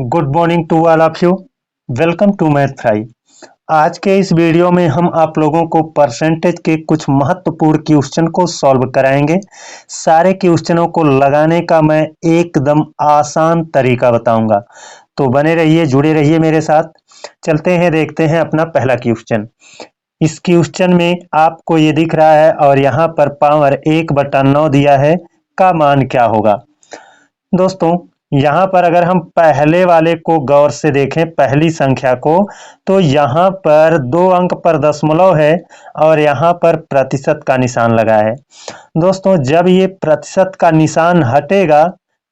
Good morning to all of you. Welcome to math fry. आज के इस video में हम आप लोगों को परसेंटेज के कुछ महत्वपूर्ण क्वेश्चन को सॉल्व कराएंगे। सारे क्वेश्चनों को लगाने का मैं एकदम आसान तरीका बताऊंगा, तो बने रहिए, जुड़े रहिए मेरे साथ। चलते हैं, देखते हैं अपना पहला क्वेश्चन। इस क्वेश्चन में आपको ये दिख रहा है और यहाँ पर पावर 1/9 दिया है, का मान क्या होगा। दोस्तों, यहाँ पर अगर हम पहले वाले को गौर से देखें, पहली संख्या को, तो यहाँ पर 2 अंक पर दशमलव है और यहाँ पर प्रतिशत का निशान लगा है। दोस्तों, जब ये प्रतिशत का निशान हटेगा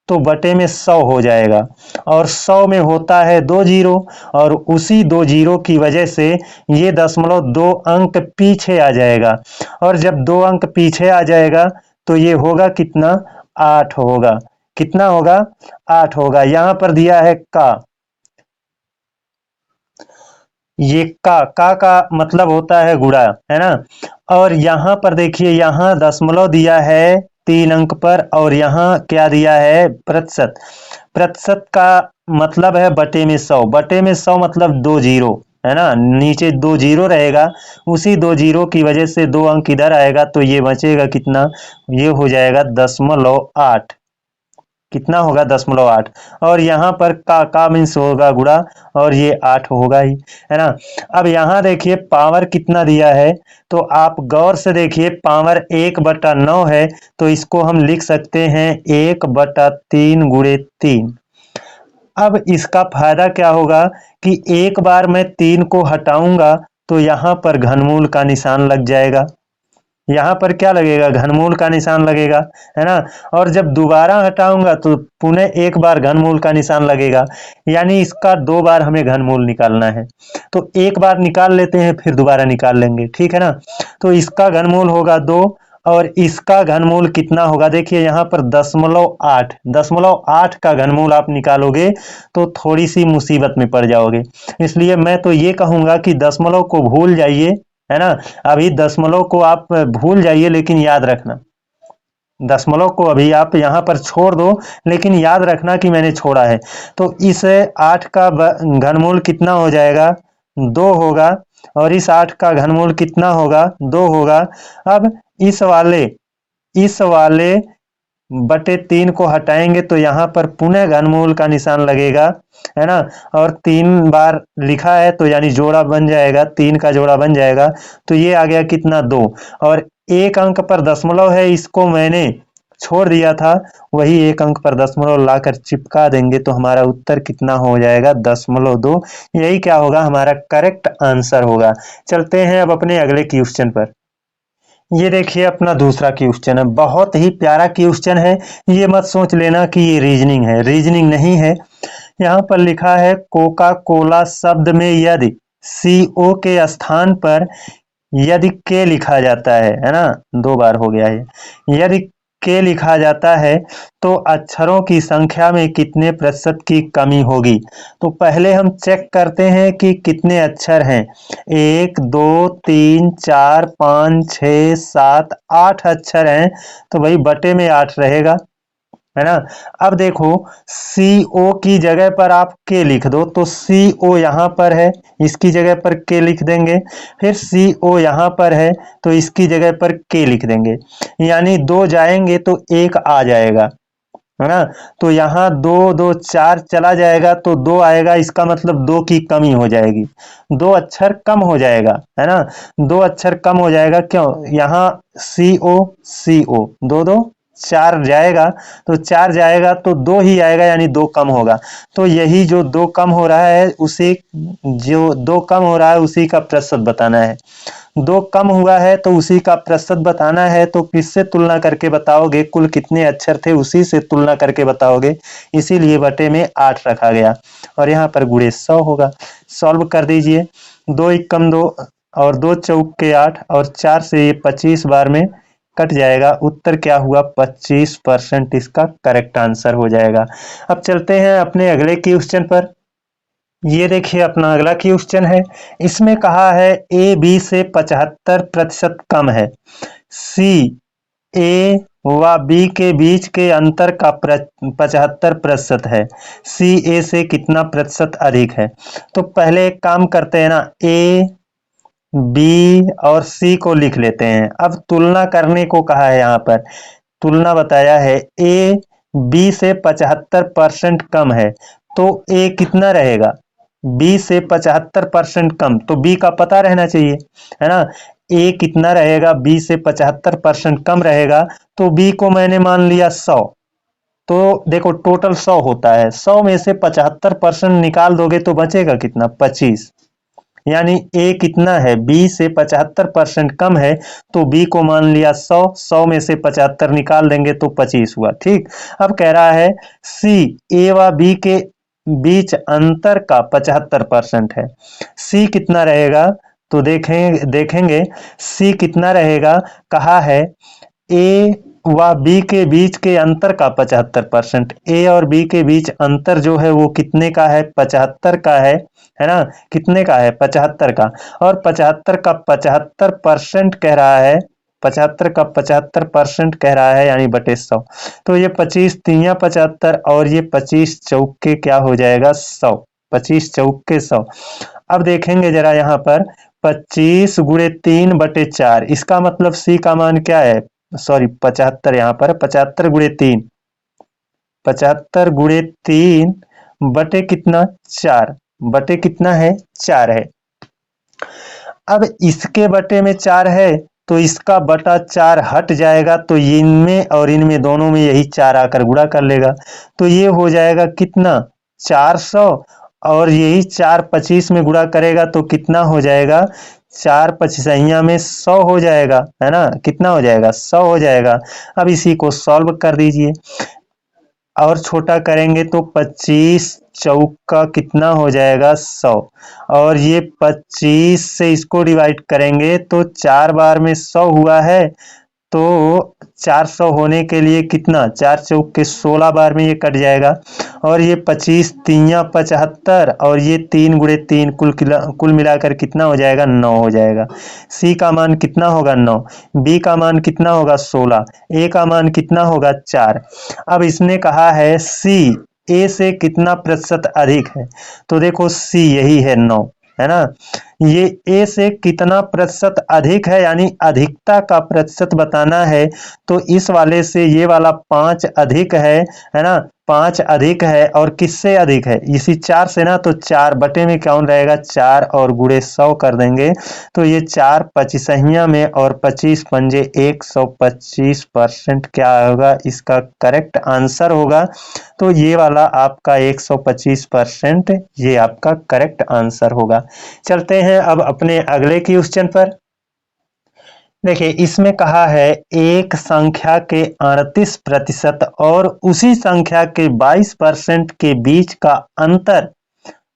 तो बटे में 100 हो जाएगा और 100 में होता है 2 जीरो, और उसी 2 जीरो की वजह से ये दशमलव 2 अंक पीछे आ जाएगा, और जब 2 अंक पीछे आ जाएगा तो ये होगा कितना, 8 होगा। कितना होगा, 8 होगा। यहां पर दिया है का, ये का मतलब होता है गुणा, है ना। और यहां पर देखिए, यहां दशमलव दिया है 3 अंक पर और यहां क्या दिया है, प्रतिशत। प्रतिशत का मतलब है बटे में 100, बटे में 100 मतलब 2 जीरो, है ना। नीचे 2 जीरो रहेगा, उसी 2 जीरो की वजह से 2 अंक इधर आएगा तो ये बचेगा कितना, ये हो जाएगा 0.8। कितना होगा, 0.8। और यहाँ पर का मीन्स होगा गुणा, और ये 8 होगा ही, है ना। अब यहाँ देखिए पावर कितना दिया है, तो आप गौर से देखिए, पावर 1/9 है तो इसको हम लिख सकते हैं 1/3 गुणे 3। अब इसका फायदा क्या होगा कि एक बार मैं 3 को हटाऊंगा तो यहाँ पर घनमूल का निशान लग जाएगा। यहाँ पर क्या लगेगा, घनमूल का निशान लगेगा, है ना। और जब दोबारा हटाऊंगा तो पुनः एक बार घनमूल का निशान लगेगा, यानी इसका 2 बार हमें घनमूल निकालना है। तो एक बार निकाल लेते हैं, फिर दोबारा निकाल लेंगे, ठीक है ना। तो इसका घनमूल होगा 2 और इसका घनमूल कितना होगा, देखिए यहाँ पर 0.8, 0.8 का घनमूल आप निकालोगे तो थोड़ी सी मुसीबत में पड़ जाओगे। इसलिए मैं तो ये कहूंगा कि दशमलव को भूल जाइए, है ना। अभी दशमलव को आप भूल जाइए, लेकिन याद रखना, दशमलव को अभी आप यहाँ पर छोड़ दो, लेकिन याद रखना कि मैंने छोड़ा है। तो इस 8 का घनमूल कितना हो जाएगा, 2 होगा, और इस 8 का घनमूल कितना होगा, 2 होगा। अब इस वाले बटे 3 को हटाएंगे तो यहाँ पर पुनः घनमूल का निशान लगेगा, है ना। और 3 बार लिखा है तो यानी जोड़ा बन जाएगा, 3 का जोड़ा बन जाएगा, तो ये आ गया कितना, 2। और 1 अंक पर दशमलव है, इसको मैंने छोड़ दिया था, वही 1 अंक पर दशमलव लाकर चिपका देंगे तो हमारा उत्तर कितना हो जाएगा, 0.2। यही क्या होगा, हमारा करेक्ट आंसर होगा। चलते हैं अब अपने अगले क्वेश्चन पर। ये देखिए अपना दूसरा क्वेश्चन है, बहुत ही प्यारा क्वेश्चन है। ये मत सोच लेना कि ये रीजनिंग है, रीजनिंग नहीं है। यहाँ पर लिखा है, कोका कोला शब्द में यदि CO के स्थान पर यदि के लिखा जाता है ना, 2 बार हो गया है, यदि के लिखा जाता है तो अक्षरों की संख्या में कितने प्रतिशत की कमी होगी। तो पहले हम चेक करते हैं कि कितने अक्षर हैं। 1 2 3 4 5 6 7 8 अक्षर हैं, तो भाई बटे में 8 रहेगा, है ना। अब देखो, CO की जगह पर आप के लिख दो, तो CO यहाँ पर है, इसकी जगह पर के लिख देंगे। फिर CO यहाँ पर है तो इसकी जगह पर के लिख देंगे, यानी 2 जाएंगे तो 1 आ जाएगा, है ना। तो यहाँ 2 2 4 चला जाएगा तो 2 आएगा, इसका मतलब 2 की कमी हो जाएगी, 2 अक्षर कम हो जाएगा, है ना। 2 अक्षर कम हो जाएगा, क्यों, यहाँ CO 2 2 4 जाएगा, तो 4 जाएगा तो 2 ही आएगा, यानी 2 कम होगा। तो यही जो 2 कम हो रहा है उसी, जो 2 कम हो रहा है उसी का प्रतिशत बताना है। 2 कम हुआ है तो उसी का प्रतिशत बताना है, तो किससे तुलना करके बताओगे, कुल कितने अक्षर थे उसी से तुलना करके बताओगे, इसीलिए बटे में 8 रखा गया और यहाँ पर गुणे 100 होगा। सॉल्व कर दीजिए, 2 एकम 2 और 2 चौक के 8 और 4 से ये 25 बार में कट जाएगा। उत्तर क्या हुआ, 25% इसका करेक्ट आंसर हो जाएगा। अब चलते हैं अपने अगले क्वेश्चन पर। ये देखिए अपना अगला क्वेश्चन है, इसमें कहा है A B से 75% कम है, C A व बी के बीच के अंतर का 75% है, सी ए से कितना प्रतिशत अधिक है। तो पहले एक काम करते हैं ना, ए बी और सी को लिख लेते हैं। अब तुलना करने को कहा है, यहाँ पर तुलना बताया है, ए बी से 75% कम है, तो ए कितना रहेगा, बी से 75% कम, तो बी का पता रहना चाहिए, है ना। ए कितना रहेगा, बी से 75% कम रहेगा, तो बी को मैंने मान लिया 100। तो देखो टोटल 100 होता है, 100 में से 75% निकाल दोगे तो बचेगा कितना, 25। यानी ए कितना है, बी से 75% कम है, तो बी को मान लिया 100, 100 में से 75 निकाल देंगे तो 25 हुआ। ठीक, अब कह रहा है सी ए व बी के बीच अंतर का 75% है, सी कितना रहेगा, तो देखेंगे सी कितना रहेगा। कहा है ए व बी के बीच के अंतर का 75%, ए और बी के बीच अंतर जो है वो कितने का है, 75 का है ना। कितने का है, 75 का। और 75 का 75% कह रहा है, 75 का 75% कह रहा है, यानी बटे 100। तो ये 25 तिया 75 और ये 25 चौके क्या हो जाएगा, 100। 25 चौके 100। अब देखेंगे जरा यहाँ पर 25 गुणे 3/4, इसका मतलब सी का मान क्या है, सॉरी 75, यहाँ पर 75 गुणे 3, 75 गुणे 3 बटे कितना, 4, बटे कितना है, 4 है। अब इसके बटे में 4 है, तो इसका बटा 4 हट जाएगा, तो इनमें और इनमें दोनों में यही 4 आकर गुणा कर लेगा, तो ये हो जाएगा कितना, 400। और यही 4 25 में गुणा करेगा तो कितना हो जाएगा, 4 पचीसइया में 100 हो जाएगा, है ना। कितना हो जाएगा, 100 हो जाएगा। अब इसी को सॉल्व कर दीजिए, और छोटा करेंगे तो 25 चौका कितना हो जाएगा, 100। और ये 25 से इसको डिवाइड करेंगे तो 4 बार में 100 हुआ है, तो 400 होने के लिए कितना, 4 चौक के 16 बार में ये कट जाएगा। और ये 25 तिया 75 और ये 3 गुणे 3 कुल मिलाकर कितना हो जाएगा, 9 हो जाएगा। सी का मान कितना होगा, 9। बी का मान कितना होगा, 16। ए का मान कितना होगा, 4। अब इसने कहा है सी ए से कितना प्रतिशत अधिक है, तो देखो सी यही है 9, है ना। ये ए से कितना प्रतिशत अधिक है, यानी अधिकता का प्रतिशत बताना है, तो इस वाले से ये वाला 5 अधिक है ना। 5 अधिक है, और किससे अधिक है, इसी 4 से ना। तो 4 बटे में कौन रहेगा, 4 और गुणे 100 कर देंगे, तो ये 4 पचीसहिया में और 25 पंजे 125% क्या होगा, इसका करेक्ट आंसर होगा। तो ये वाला आपका 125%, ये आपका करेक्ट आंसर होगा। चलते हैं अब अपने अगले क्वेश्चन पर। देखिए इसमें कहा है एक संख्या के 38% और उसी संख्या के 22% के बीच का अंतर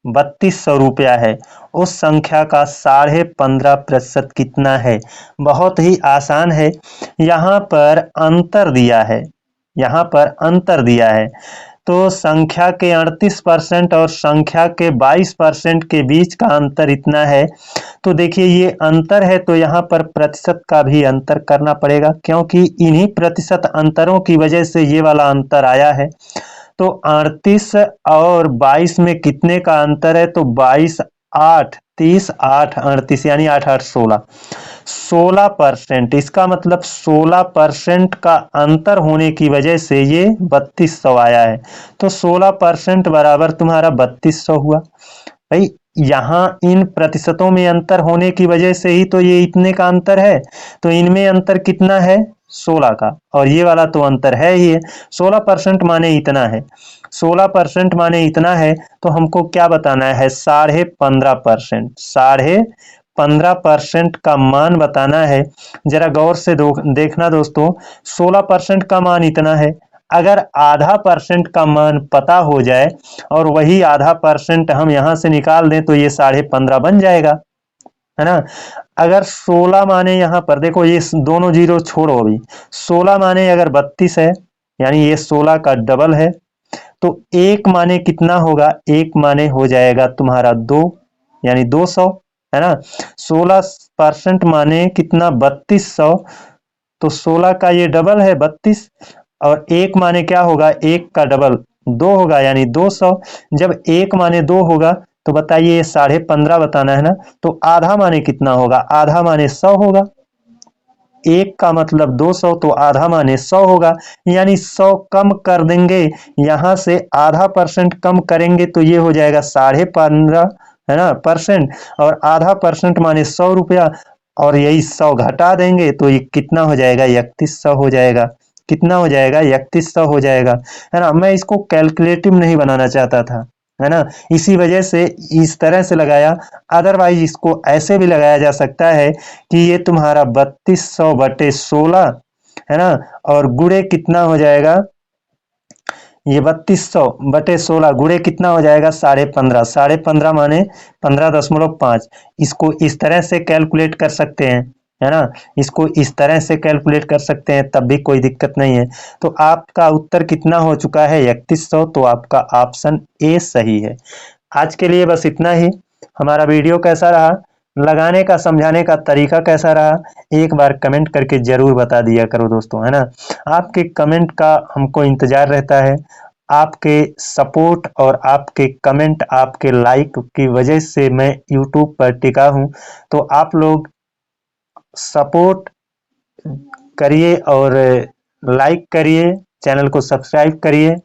3200 रुपया है, उस संख्या का 15.5% कितना है। बहुत ही आसान है, यहाँ पर अंतर दिया है, यहाँ पर अंतर दिया है। तो संख्या के 38% और संख्या के 22% के बीच का अंतर इतना है। तो देखिए ये अंतर है, तो यहाँ पर प्रतिशत का भी अंतर करना पड़ेगा, क्योंकि इन्हीं प्रतिशत अंतरों की वजह से ये वाला अंतर आया है। तो 38 और 22 में कितने का अंतर है, तो 22 8 30 8 38, यानी 8 8 16, 16%। इसका मतलब 16% का अंतर होने की वजह से ये 3200 आया है। तो 16% बराबर तुम्हारा 3200 हुआ। भाई यहाँ इन प्रतिशतों में अंतर होने की वजह से ही तो ये इतने का अंतर है, तो इनमें अंतर कितना है, 16 का, और ये वाला तो अंतर है ही है। 16% माने इतना है, 16% माने इतना है, तो हमको क्या बताना है, 15.5%, 15.5% का मान बताना है। जरा गौर से देखना दोस्तों, 16% का मान इतना है, अगर आधा परसेंट का मान पता हो जाए और वही आधा परसेंट हम यहाँ से निकाल दें, तो ये 15.5 बन जाएगा, है ना। अगर 16 माने, यहाँ पर देखो ये दोनों जीरो छोड़ो, अभी 16 माने अगर 32 है, यानी ये 16 का डबल है, तो एक माने कितना होगा, एक माने हो जाएगा तुम्हारा 2, यानी 200, है ना। 16% माने कितना, 3200, तो 16 का ये डबल है 32, और 1 माने क्या होगा, 1 का डबल 2 होगा यानी 200। जब 1 माने 2 होगा तो बताइए 15.5 बताना है ना, तो आधा माने कितना होगा, आधा माने 100 होगा। 1 का मतलब 200, तो आधा माने 100 होगा, यानी 100 कम कर देंगे, यहाँ से आधा % कम करेंगे तो ये हो जाएगा 15.5, है ना, परसेंट। और आधा % माने 100 रुपया, और यही 100 घटा देंगे तो ये कितना हो जाएगा, 3100 हो जाएगा। कितना हो जाएगा, 3100 हो जाएगा, है ना। मैं इसको कैलकुलेटिव नहीं बनाना चाहता था, है ना, इसी वजह से इस तरह से लगाया। अदरवाइज इसको ऐसे भी लगाया जा सकता है कि ये तुम्हारा 3200/16, है ना, और गुणे कितना हो जाएगा, ये 3200/16 गुणे कितना हो जाएगा, 15.5। 15.5 माने 15.5। इसको इस तरह से कैलकुलेट कर सकते हैं, है ना, इसको इस तरह से कैलकुलेट कर सकते हैं, तब भी कोई दिक्कत नहीं है। तो आपका उत्तर कितना हो चुका है, 3100, तो आपका ऑप्शन ए सही है। आज के लिए बस इतना ही। हमारा वीडियो कैसा रहा, लगाने का समझाने का तरीका कैसा रहा, एक बार कमेंट करके जरूर बता दिया करो दोस्तों, है ना। आपके कमेंट का हमको इंतजार रहता है। आपके सपोर्ट और आपके कमेंट, आपके लाइक की वजह से मैं यूट्यूब पर टिका हूँ। तो आप लोग सपोर्ट करिए और लाइक करिए, चैनल को सब्सक्राइब करिए।